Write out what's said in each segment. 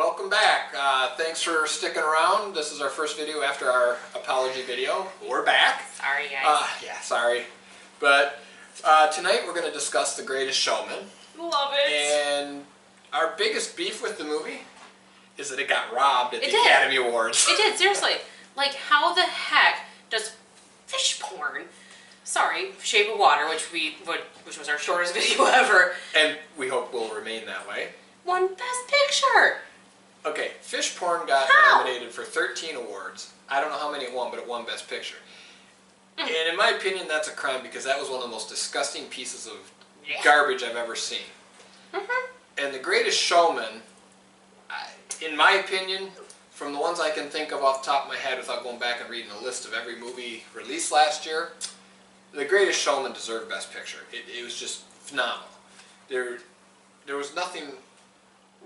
welcome back. Thanks for sticking around. This is our first video after our apology video. We're back. Sorry, guys. Yeah, sorry. But tonight we're going to discuss The Greatest Showman. Love it. And our biggest beef with the movie is that it got robbed at the Academy Awards. It did, seriously. Like, how the heck does fish porn, Shape of Water, which was our shortest video ever, and we hope will remain that way, won Best Picture? Okay, fish porn got nominated for 13 awards. I don't know how many it won, but it won Best Picture. And in my opinion, that's a crime because that was one of the most disgusting pieces of garbage I've ever seen. And The Greatest Showman, in my opinion, from the ones I can think of off the top of my head without going back and reading a list of every movie released last year, The Greatest Showman deserved Best Picture. It was just phenomenal. There was nothing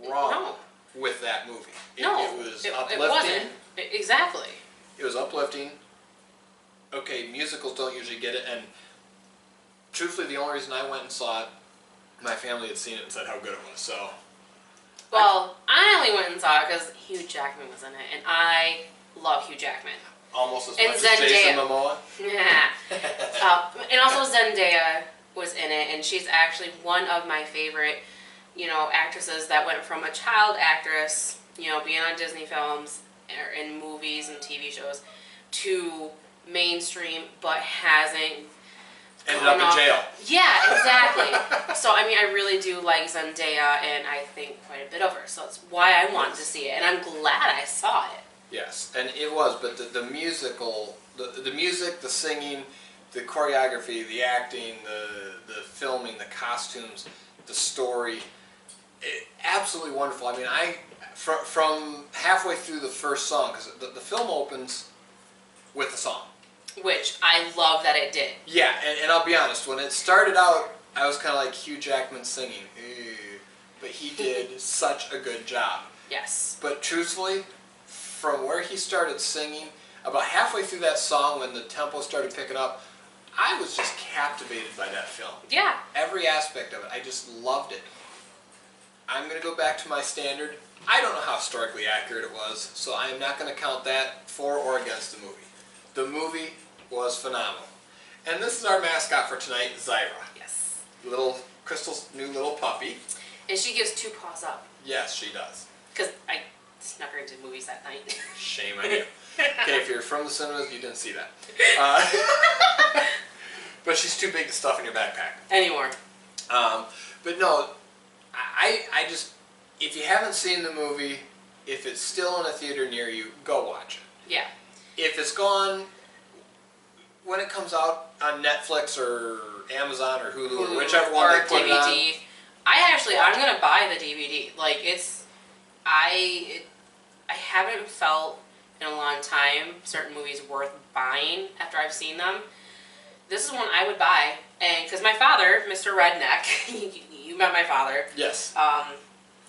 wrong with that movie. It was uplifting. It wasn't. Exactly. It was uplifting. Okay, musicals don't usually get it, and truthfully, the only reason I went and saw it, my family had seen it and said how good it was. So, well, I only went and saw it because Hugh Jackman was in it, and I love Hugh Jackman. Almost as much as Jason Momoa. Yeah. And also Zendaya was in it, and she's actually one of my favorite, actresses that went from a child actress, being on Disney films or in movies and TV shows, to mainstream, but hasn't ended up in jail. Yeah, exactly. So, I mean, I really do like Zendaya, and I think quite a bit of her. So that's why I wanted to see it, and I'm glad I saw it. Yes, and it was, but the musical, the music, the singing, the choreography, the acting, the filming, the costumes, the story, absolutely wonderful. I mean, from halfway through the first song, because the film opens with the song. Which I love that it did. Yeah, and I'll be honest, when it started out, I was kind of like Hugh Jackman singing, but he did such a good job. Yes. But truthfully, from where he started singing, about halfway through that song when the tempo started picking up, I was just captivated by that film. Yeah. Every aspect of it. I just loved it. I'm going to go back to my standard. I don't know how historically accurate it was, so I am not going to count that for or against the movie. The movie was phenomenal. And this is our mascot for tonight, Theyre. Yes. Crystal's new little puppy. And she gives 2 paws up. Yes, she does. Because I snuck her into movies that night. Shame on you. Okay, if you're from the cinemas, you didn't see that. But she's too big to stuff in your backpack. Anymore. But no, I just, if you haven't seen the movie, if it's still in a theater near you, go watch it. Yeah. If it's gone, when it comes out on Netflix or Amazon or Hulu or whichever one they put DVD. it on. I'm going to buy the DVD. Like, I haven't felt in a long time certain movies worth buying after I've seen them. This is one I would buy. And because my father, Mr. Redneck, you met my father. Yes.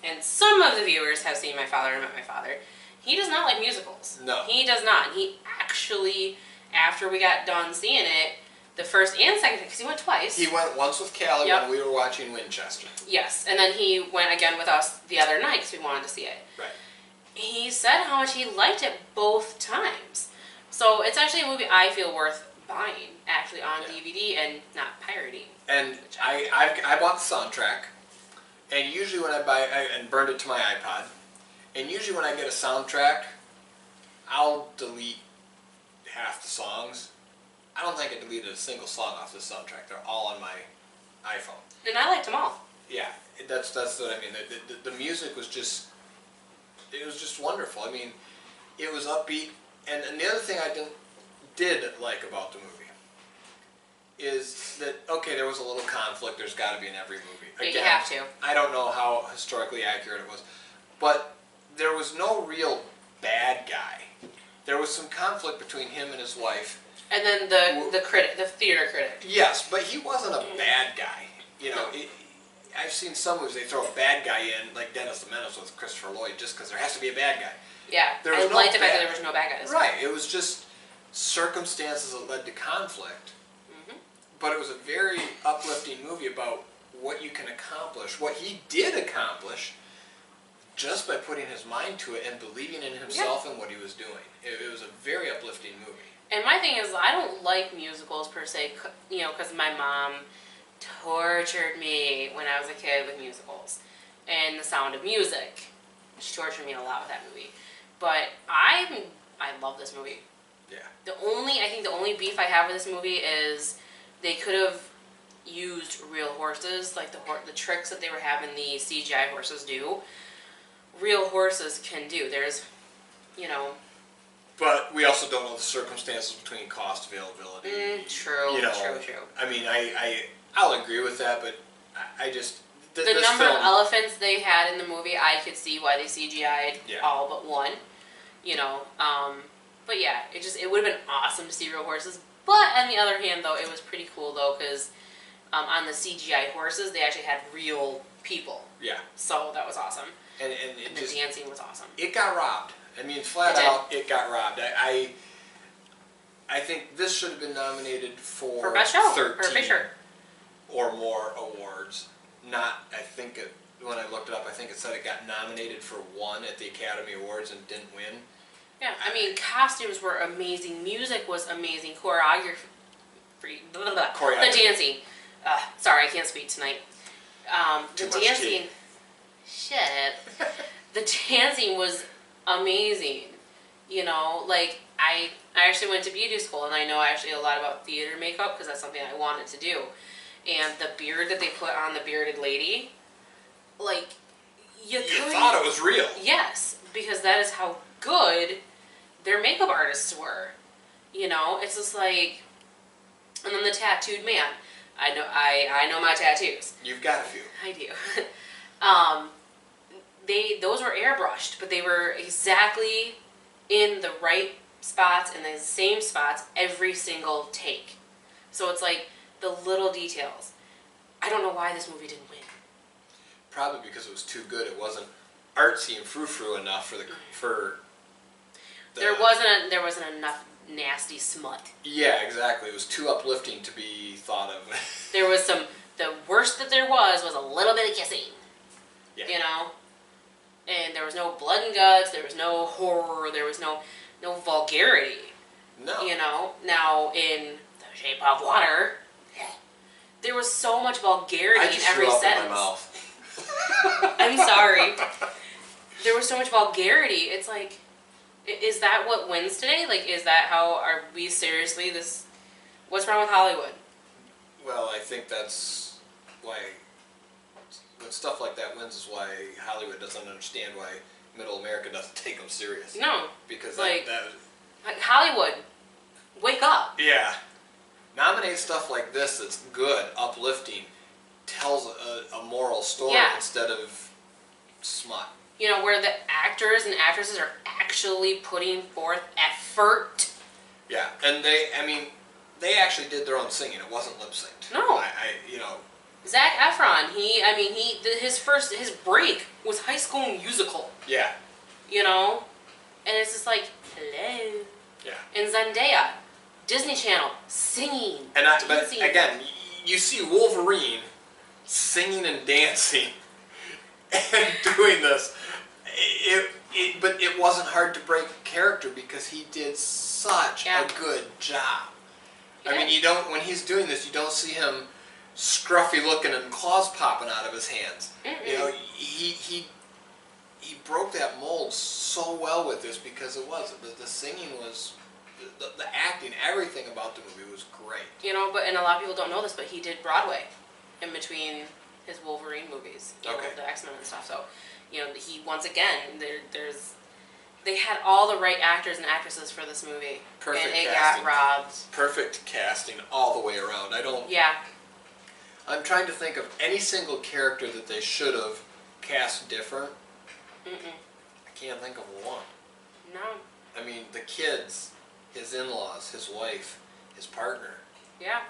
And some of the viewers have seen my father and met my father. He does not like musicals. No. He does not. He actually, after we got done seeing it, the first and second, because he went twice. He went once with Callie when we were watching Winchester. Yes, and then he went again with us the other night because we wanted to see it. Right. He said how much he liked it both times. So it's actually a movie I feel worth buying, actually, on DVD and not pirating. And I bought the soundtrack, and usually when I buy, and burned it to my iPod, and usually when I get a soundtrack, I'll delete half the songs. I don't think I deleted a single song off the soundtrack. They're all on my iPhone. And I liked them all. Yeah, that's what I mean. The music was just, it was just wonderful. I mean, it was upbeat. And the other thing I did like about the movie is that, okay, there was a little conflict. There's got to be in every movie. Again, you have to. I don't know how historically accurate it was. But there was no real bad guy. There was some conflict between him and his wife. And then the theater critic. Yes, but he wasn't a bad guy. I've seen some movies, they throw a bad guy in, like Dennis the Menace with Christopher Lloyd, just because there has to be a bad guy. Yeah, I liked the fact that there was no bad guys. Right, it was just circumstances that led to conflict. But it was a very uplifting movie about what you can accomplish, what he did accomplish, just by putting his mind to it and believing in himself and what he was doing. It was a very uplifting movie. And my thing is, I don't like musicals per se, you know, because my mom tortured me when I was a kid with musicals and The Sound of Music. She tortured me a lot with that movie. But I love this movie. Yeah. I think the only beef I have with this movie is they could have used real horses, like the tricks that they were having the CGI horses do. Real horses can do. There's, you know. But we also don't know the circumstances between cost availability. True. You know, True. I mean, I'll agree with that, but I just the number of elephants they had in the movie, I could see why they CGI'd all but one. You know, but yeah, it would have been awesome to see real horses. But on the other hand, though, it was pretty cool though because on the CGI horses, they actually had real people. Yeah. So that was awesome. And the dancing was awesome. It got robbed. I mean, flat out, it got robbed. I think this should have been nominated for Best Show 13 or more awards. Not, I think, when I looked it up, I think it said it got nominated for 1 at the Academy Awards and didn't win. Yeah, I mean, costumes were amazing. Music was amazing. Choreography. The dancing. Sorry, I can't speak tonight. The dancing. Shut up. The dancing was amazing. You know, like, I actually went to beauty school, and I know actually a lot about theater makeup because that's something I wanted to do. And the beard that they put on the bearded lady, like, you thought it was real. Yes, because that is how good their makeup artists were. You know, it's just like, and then the tattooed man. I know my tattoos. You've got a few. I do. Those were airbrushed, but they were exactly in the right spots and the same spots every single take. So it's like the little details. I don't know why this movie didn't win. Probably because it was too good. It wasn't artsy and frou-frou enough There wasn't enough nasty smut. Yeah, exactly. It was too uplifting to be thought of. There was the worst that there was a little bit of kissing. Yeah. You know? And there was no blood and guts, there was no horror, there was no vulgarity. No. You know? Now, in The Shape of Water, there was so much vulgarity in every sentence. I just threw up in my mouth. I'm sorry. There was so much vulgarity. It's like, is that what wins today? Like, is that how, are we seriously this, what's wrong with Hollywood? Well, I think that's why, when stuff like that wins is why Hollywood doesn't understand why middle America doesn't take them serious. No. Because like Hollywood, wake up. Yeah. Nominate stuff like this that's good, uplifting, tells a moral story instead of smut. You know, where the actors and actresses are actually putting forth effort. Yeah, and they actually did their own singing. It wasn't lip synced. No. Zac Efron, his break was High School Musical. Yeah. You know? And it's just like, hello. Yeah. And Zendaya, Disney Channel, singing, dancing. But again, you see Wolverine singing and dancing and doing this. But it wasn't hard to break character because he did such a good job. I mean, when he's doing this, you don't see him scruffy looking and claws popping out of his hands. You know, he broke that mold so well with this because the singing was, the acting, everything about the movie was great. You know, and a lot of people don't know this, but he did Broadway in between his Wolverine movies, you know, the X-Men and stuff. So, you know, he, once again, they had all the right actors and actresses for this movie. Perfect casting. And it got robbed. Perfect casting all the way around. I'm trying to think of any single character that they should have cast different. I can't think of one. No. I mean, the kids, his in-laws, his wife, his partner. Yeah.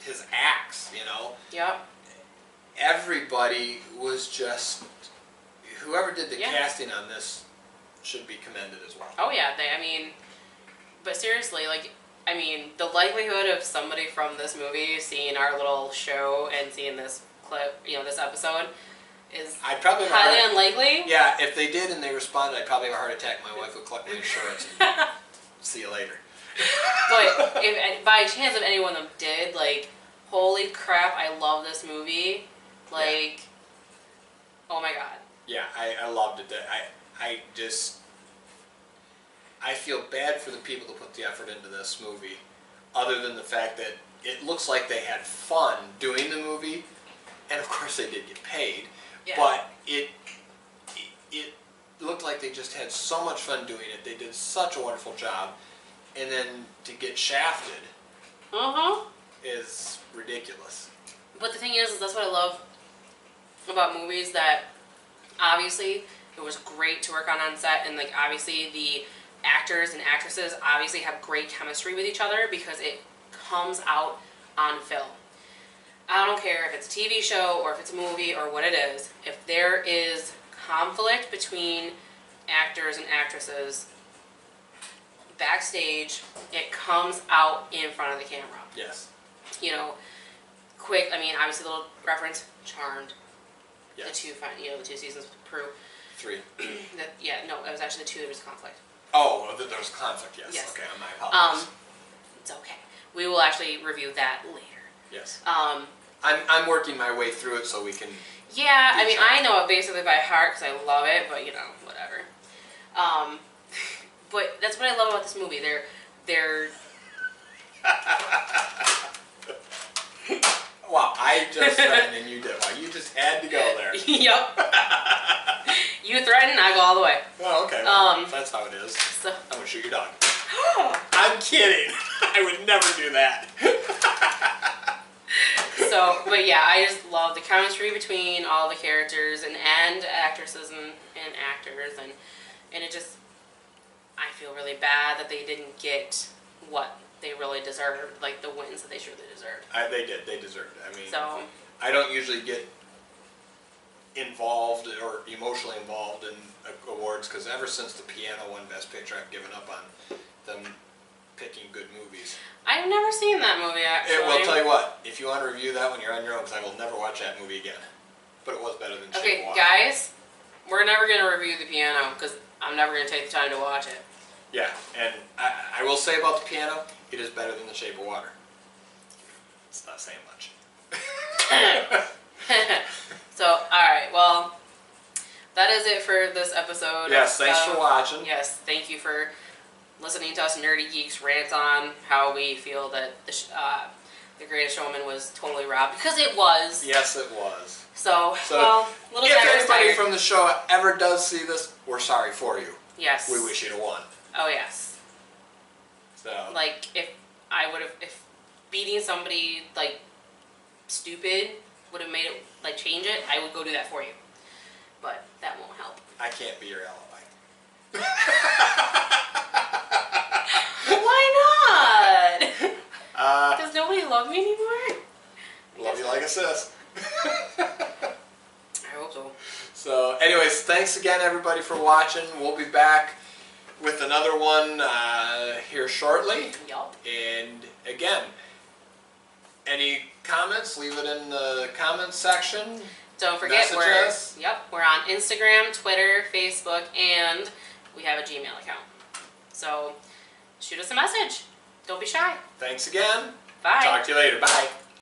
His acts, you know. Yep. Everybody was just, whoever did the casting on this should be commended as well. Oh yeah, but seriously, the likelihood of somebody from this movie seeing our little show and seeing this clip, this episode, is I'd probably highly unlikely. Yeah, if they did and they responded, I'd probably have a heart attack. My wife would collect my insurance and see you later. But if by chance if any one of them did, like, holy crap, I love this movie. Like, oh my god. Yeah, I loved it. I feel bad for the people that put the effort into this movie, other than the fact that it looks like they had fun doing the movie, and of course they did get paid, but it looked like they just had so much fun doing it. They did such a wonderful job, and then to get shafted is ridiculous. But the thing is that's what I love about movies, that obviously it was great to work on set, and like obviously the actors and actresses obviously have great chemistry with each other because it comes out on film. I don't care if it's a TV show or if it's a movie or what it is. If there is conflict between actors and actresses backstage, it comes out in front of the camera. Yes. You know, quick. I mean, obviously, the little reference, Charmed. Yes. The two seasons with Prue. 3. No, it was actually the 2. There was conflict. Oh, there was conflict. Yes. Yes. Okay, my apologies. It's okay. We will actually review that later. Yes. I'm working my way through it so we can. Yeah, I mean, I know it basically by heart because I love it, but you know, whatever. But that's what I love about this movie. They're. Wow, I just threatened and you did. Wow, you just had to go there. Yep. You threaten, I go all the way. Oh, okay. Well, that's how it is. So. I'm gonna shoot your dog. I'm kidding. I would never do that. So, but yeah, I just love the chemistry between all the characters and actresses and actors, and it just, I feel really bad that they didn't get what they really deserved, like the wins that they truly deserved. They did. They deserved it. I mean, so, I don't usually get involved or emotionally involved in awards because ever since The Piano won Best Picture, I've given up on them picking good movies. I've never seen that movie, actually. Well, I'll tell you what, if you want to review that one, you're on your own because I will never watch that movie again. But it was better than Shape of Water. Guys, we're never going to review The Piano because I'm never going to take the time to watch it. Yeah, and I will say about The Piano, it is better than The Shape of Water. It's not saying much. So, alright, well, that is it for this episode. Yes, thanks for watching. Yes, thank you for listening to us nerdy geeks rant on how we feel that The Greatest Showman was totally robbed, because it was. Yes, it was. So well, little if anybody from the show ever does see this, we're sorry for you. Yes. We wish you'd have won. Oh yes. So. Like if beating somebody like stupid would have made it like change it, I would go do that for you. But that won't help. I can't be your alibi. Why not? Does nobody love me anymore? Love you like a sis. I hope so. So, anyways, thanks again, everybody, for watching. We'll be back with another one here shortly. Yup. And again, any comments? Leave it in the comments section. Don't forget, Message us. we're on Instagram, Twitter, Facebook, and we have a Gmail account. So shoot us a message. Don't be shy. Thanks again. Bye. Talk to you later. Bye.